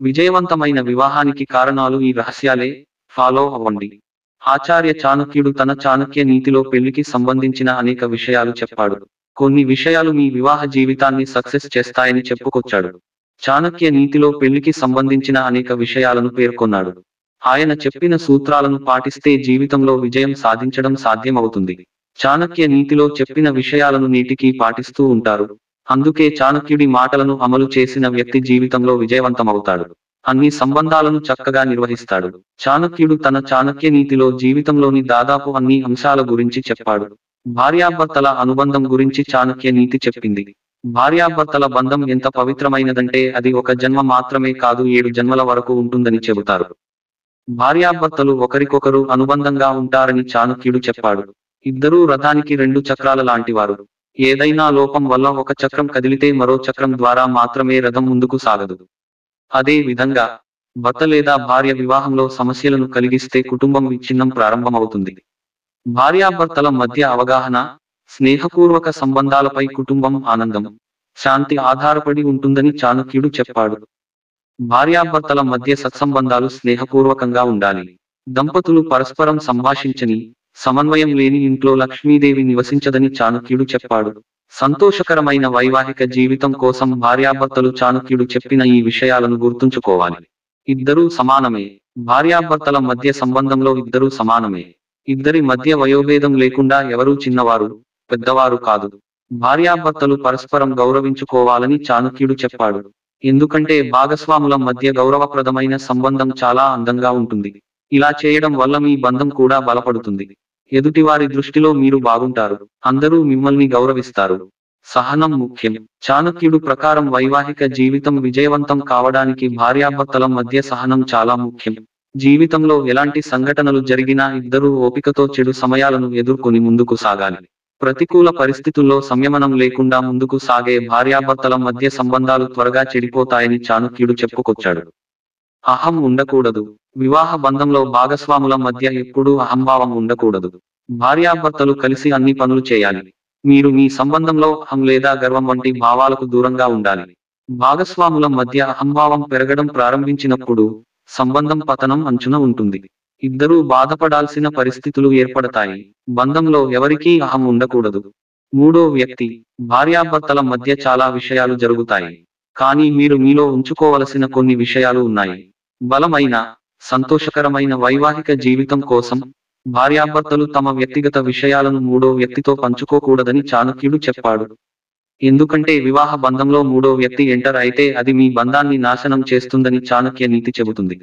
విజయవంతమైన వివాహానికి కారణాలు ఈ రహస్యాలే. ఫాలో అవ్వండి. ఆచార్య చాణక్యుడు తన చాణక్య నీతిలో పెళ్లికి సంబంధించిన అనేక విషయాలు చెప్పాడు. కొన్ని విషయాలు మీ వివాహ జీవితాన్ని సక్సెస్ చేస్తాయని చెప్పుకొచ్చాడు. చాణక్య నీతిలో పెళ్లికి సంబంధించిన అనేక విషయాలను పేర్కొన్నాడు. ఆయన చెప్పిన సూత్రాలను పాటిస్తే జీవితంలో విజయం సాధించడం సాధ్యమవుతుంది. చాణక్య నీతిలో చెప్పిన విషయాలను నేటికీ పాటిస్తూ ఉంటారు. అందుకే చాణక్యుడి మాటలను అమలు చేసిన వ్యక్తి జీవితంలో విజయవంతమవుతాడు. అన్ని సంబంధాలను చక్కగా నిర్వహిస్తాడు. చాణక్యుడు తన చాణక్య నీతిలో జీవితంలోని దాదాపు అన్ని అంశాల గురించి చెప్పాడు. భార్యాభర్తల అనుబంధం గురించి చాణక్య నీతి చెప్పింది. భార్యాభర్తల బంధం ఎంత పవిత్రమైనదంటే అది ఒక జన్మ మాత్రమే కాదు, 7 జన్మల వరకు ఉంటుందని చెబుతారు. భార్యాభర్తలు ఒకరికొకరు అనుబంధంగా ఉంటారని చాణక్యుడు చెప్పాడు. ఇద్దరూ రథానికి 2 చక్రాల లాంటివారు. ఏదైనా లోపం వల్ల ఒక చక్రం కదిలితే మరో చక్రం ద్వారా మాత్రమే రథం ముందుకు సాగదు. అదే విధంగా భర్త లేదా భార్య వివాహంలో సమస్యలను కలిగిస్తే కుటుంబం విచ్ఛిన్నం ప్రారంభమవుతుంది. భార్యాభర్తల మధ్య అవగాహన, స్నేహపూర్వక సంబంధాలపై కుటుంబం ఆనందం, శాంతి ఆధారపడి ఉంటుందని చాణక్యుడు చెప్పాడు. భార్యాభర్తల మధ్య సత్సంబంధాలు స్నేహపూర్వకంగా ఉండాలి. దంపతులు పరస్పరం సంభాషించని, సమన్వయం లేని ఇంట్లో లక్ష్మీదేవి నివసించదని చాణక్యుడు చెప్పాడు. సంతోషకరమైన వైవాహిక జీవితం కోసం భార్యాభర్తలు చాణక్యుడు చెప్పిన ఈ విషయాలను గుర్తుంచుకోవాలి. ఇద్దరూ సమానమే. భార్యాభర్తల మధ్య సంబంధంలో ఇద్దరూ సమానమే. ఇద్దరి మధ్య వయోభేదం లేకుండా ఎవరూ చిన్నవారు, పెద్దవారు కాదు. భార్యాభర్తలు పరస్పరం గౌరవించుకోవాలని చాణక్యుడు చెప్పాడు. ఎందుకంటే భాగస్వాముల మధ్య గౌరవప్రదమైన సంబంధం చాలా అందంగా ఉంటుంది. ఇలా చేయడం వల్ల మీ బంధం కూడా బలపడుతుంది. ఎదుటివారి దృష్టిలో మీరు బాగుంటారు. అందరూ మిమ్మల్ని గౌరవిస్తారు. సహనం ముఖ్యం. చాణక్యుడు ప్రకారం వైవాహిక జీవితం విజయవంతం కావడానికి భార్యాభర్తల మధ్య సహనం చాలా ముఖ్యం. జీవితంలో ఎలాంటి సంఘటనలు జరిగినా ఇద్దరూ ఓపికతో చెడు సమయాలను ఎదుర్కొని ముందుకు సాగాలి. ప్రతికూల పరిస్థితుల్లో సంయమనం లేకుండా ముందుకు సాగే భార్యాభర్తల మధ్య సంబంధాలు త్వరగా చెడిపోతాయని చాణక్యుడు చెప్పుకొచ్చాడు. అహం ఉండకూడదు. వివాహ బంధంలో భాగస్వాముల మధ్య ఎప్పుడూ అహంభావం ఉండకూడదు. భార్యాభర్తలు కలిసి అన్ని పనులు చేయాలి. మీరు మీ సంబంధంలో అహం లేదా గర్వం వంటి భావాలకు దూరంగా ఉండాలి. భాగస్వాముల మధ్య అహంభావం పెరగడం ప్రారంభించినప్పుడు సంబంధం పతనం అంచున ఉంటుంది. ఇద్దరూ బాధపడాల్సిన పరిస్థితులు ఏర్పడతాయి. బంధంలో ఎవరికీ అహం ఉండకూడదు. మూడో వ్యక్తి. భార్యాభర్తల మధ్య చాలా విషయాలు జరుగుతాయి. కానీ మీరు మీలో ఉంచుకోవలసిన కొన్ని విషయాలు ఉన్నాయి. బలమైన, సంతోషకరమైన వైవాహిక జీవితం కోసం భార్యాభర్తలు తమ వ్యక్తిగత విషయాలను మూడో వ్యక్తితో పంచుకోకూడదని చాణక్యుడు చెప్పాడు. ఎందుకంటే వివాహ బంధంలో మూడో వ్యక్తి ఎంటర్ అయితే అది మీ బంధాన్ని నాశనం చేస్తుందని చాణక్య నీతి చెబుతుంది.